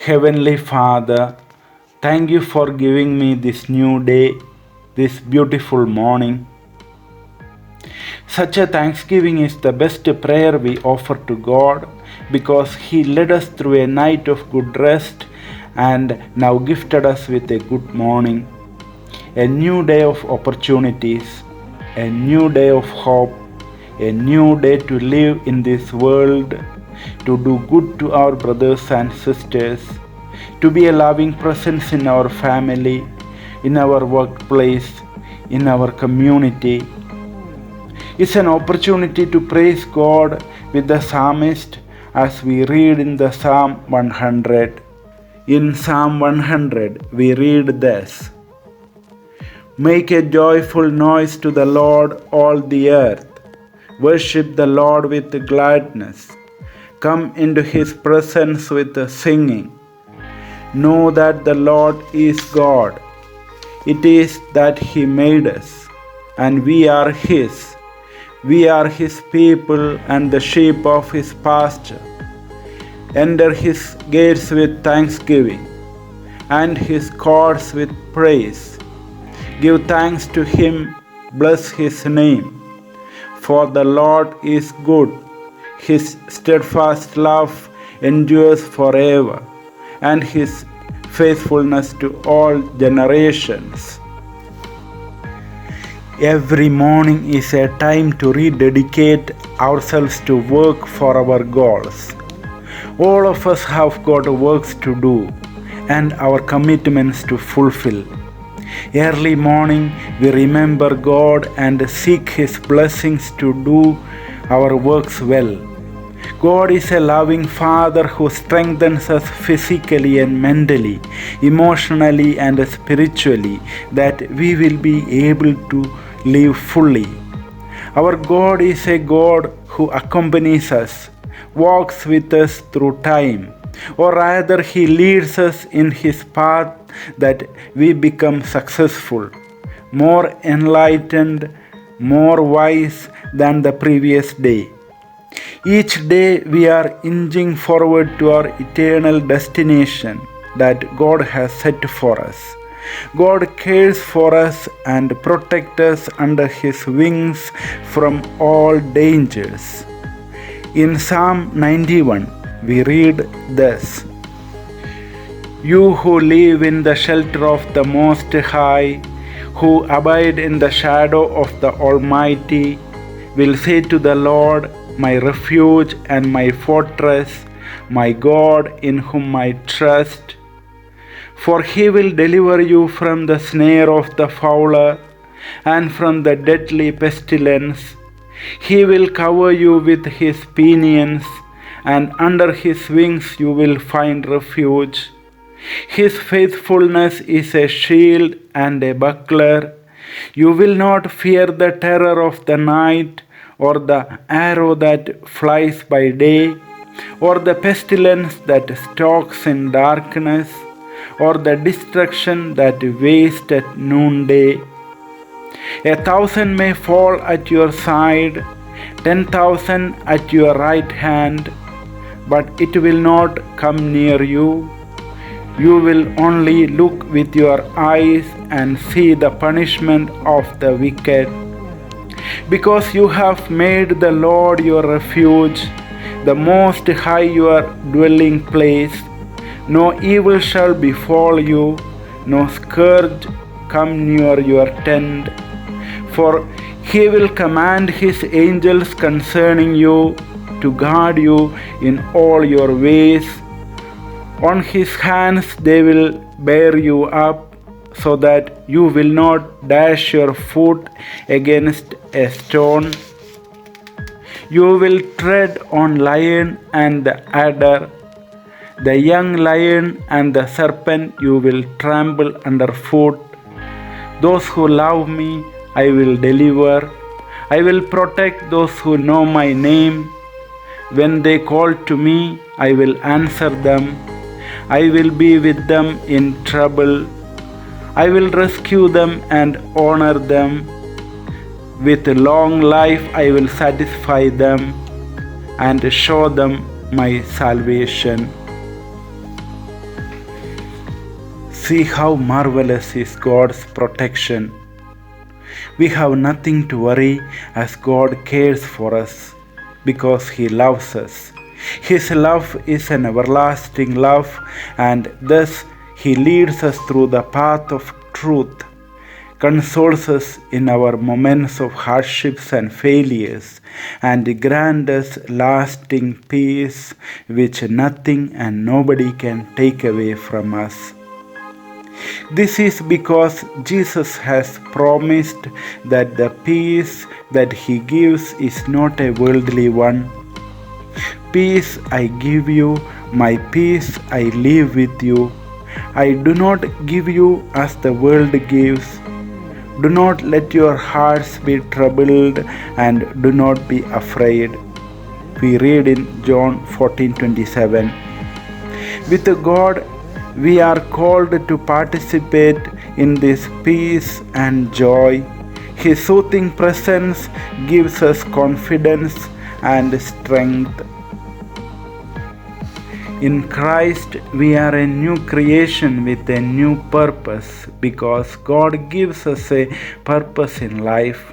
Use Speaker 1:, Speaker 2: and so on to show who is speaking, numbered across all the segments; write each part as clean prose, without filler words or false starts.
Speaker 1: Heavenly Father, thank you for giving me this new day, this beautiful morning. Such a thanksgiving is the best prayer we offer to God because He led us through a night of good rest and now gifted us with a good morning, a new day of opportunities, a new day of hope, a new day to live in this world, to do good to our brothers and sisters, to be a loving presence in our family, in our workplace, in our community. It's an opportunity to praise God with the psalmist as we read in the Psalm 100. In Psalm 100, we read this: Make a joyful noise to the Lord, all the earth. Worship the Lord with gladness. Come into His presence with singing. Know that the Lord is God. It is that He made us, and we are His. We are His people and the sheep of His pasture. Enter His gates with thanksgiving and His courts with praise. Give thanks to Him, bless His name. For the Lord is good, His steadfast love endures forever, and His faithfulness to all generations. Every morning is a time to rededicate ourselves to work for our goals. All of us have got works to do and our commitments to fulfill. Early morning, we remember God and seek His blessings to do our works well. God is a loving Father who strengthens us physically and mentally, emotionally and spiritually, that we will be able to live fully. Our God is a God who accompanies us, walks with us through time, or rather He leads us in His path that we become successful, more enlightened, more wise than the previous day. Each day we are inching forward to our eternal destination that God has set for us. God cares for us and protects us under His wings from all dangers. In Psalm 91, we read this: You who live in the shelter of the Most High, who abide in the shadow of the Almighty, will say to the Lord, my refuge and my fortress, my God in whom I trust. For He will deliver you from the snare of the fowler and from the deadly pestilence. He will cover you with His pinions, and under His wings you will find refuge. His faithfulness is a shield and a buckler. You will not fear the terror of the night, or the arrow that flies by day, or the pestilence that stalks in darkness, or the destruction that wastes at noonday. 1,000 may fall at your side, 10,000 at your right hand, but it will not come near you. You will only look with your eyes and see the punishment of the wicked. Because you have made the Lord your refuge, the Most High your dwelling place, no evil shall befall you, no scourge come near your tent. For He will command His angels concerning you to guard you in all your ways. On His hands they will bear you up, so that you will not dash your foot against a stone. You will tread on lion and the adder, the young lion and the serpent you will trample underfoot. Those who love me I will deliver. I will protect those who know my name. When they call to me, I will answer them. I will be with them in trouble. I will rescue them and honor them. With long life I will satisfy them and show them my salvation. See how marvelous is God's protection. We have nothing to worry as God cares for us because He loves us. His love is an everlasting love, and thus He leads us through the path of truth, consoles us in our moments of hardships and failures, and grants us lasting peace which nothing and nobody can take away from us. This is because Jesus has promised that the peace that He gives is not a worldly one. Peace I give you, my peace I leave with you. I do not give you as the world gives. Do not let your hearts be troubled and do not be afraid. We read in John 14:27. With God, we are called to participate in this peace and joy. His soothing presence gives us confidence and strength. In Christ, we are a new creation with a new purpose because God gives us a purpose in life.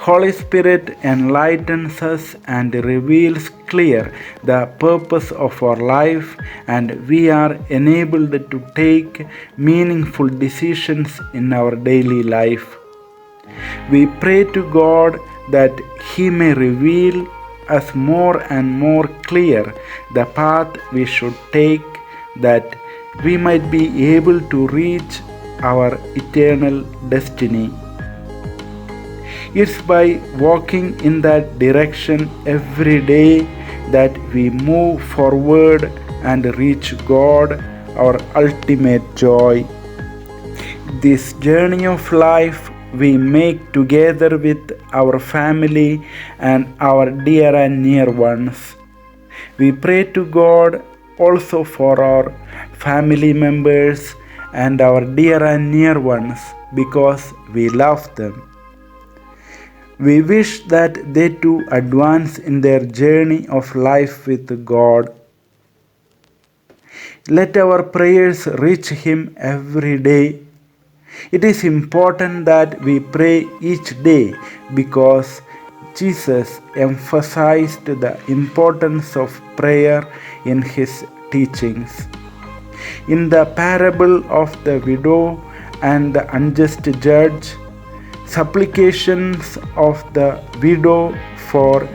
Speaker 1: Holy Spirit enlightens us and reveals clear the purpose of our life, and we are enabled to take meaningful decisions in our daily life. We pray to God that He may reveal us more and more clear the path we should take, that we might be able to reach our eternal destiny. It's by walking in that direction every day that we move forward and reach God, our ultimate joy. This journey of life we make together with our family and our dear and near ones. We pray to God also for our family members and our dear and near ones because we love them. We wish that they too advance in their journey of life with God. Let our prayers reach Him every day. It is important that we pray each day because Jesus emphasized the importance of prayer in His teachings. In the parable of the widow and the unjust judge, supplications of the widow for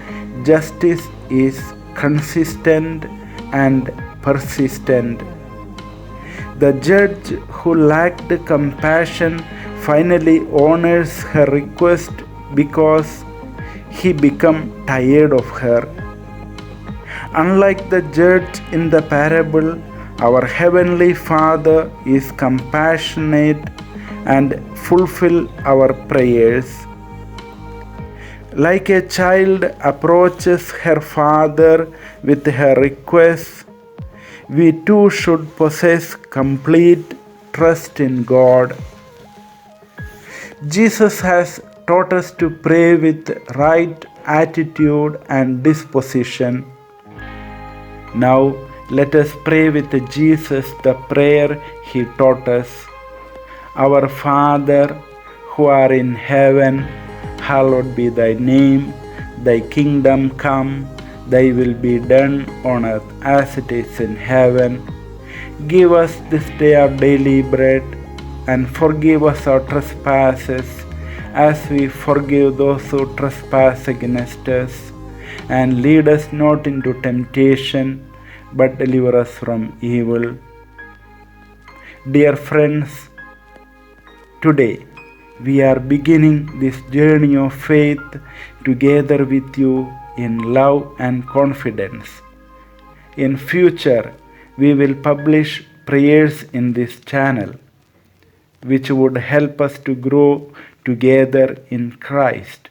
Speaker 1: justice is consistent and persistent. The judge who lacked compassion finally honors her request because he became tired of her. Unlike the judge in the parable, our Heavenly Father is compassionate and fulfill our prayers. Like a child approaches her father with her requests, we too should possess complete trust in God. Jesus has taught us to pray with right attitude and disposition. Now let us pray with Jesus the prayer He taught us. Our Father, who art in heaven, hallowed be thy name. Thy kingdom come, thy will be done on earth as it is in heaven. Give us this day our daily bread, and forgive us our trespasses, as we forgive those who trespass against us. And lead us not into temptation, but deliver us from evil. Dear friends, today we are beginning this journey of faith together with you in love and confidence. In future, we will publish prayers in this channel, which would help us to grow together in Christ.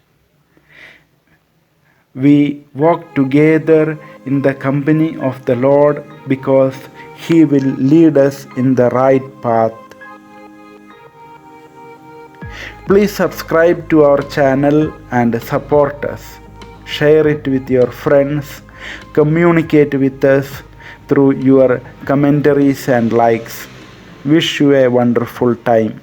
Speaker 1: We walk together in the company of the Lord because He will lead us in the right path. Please subscribe to our channel and support us. Share it with your friends. Communicate with us through your commentaries and likes. Wish you a wonderful time.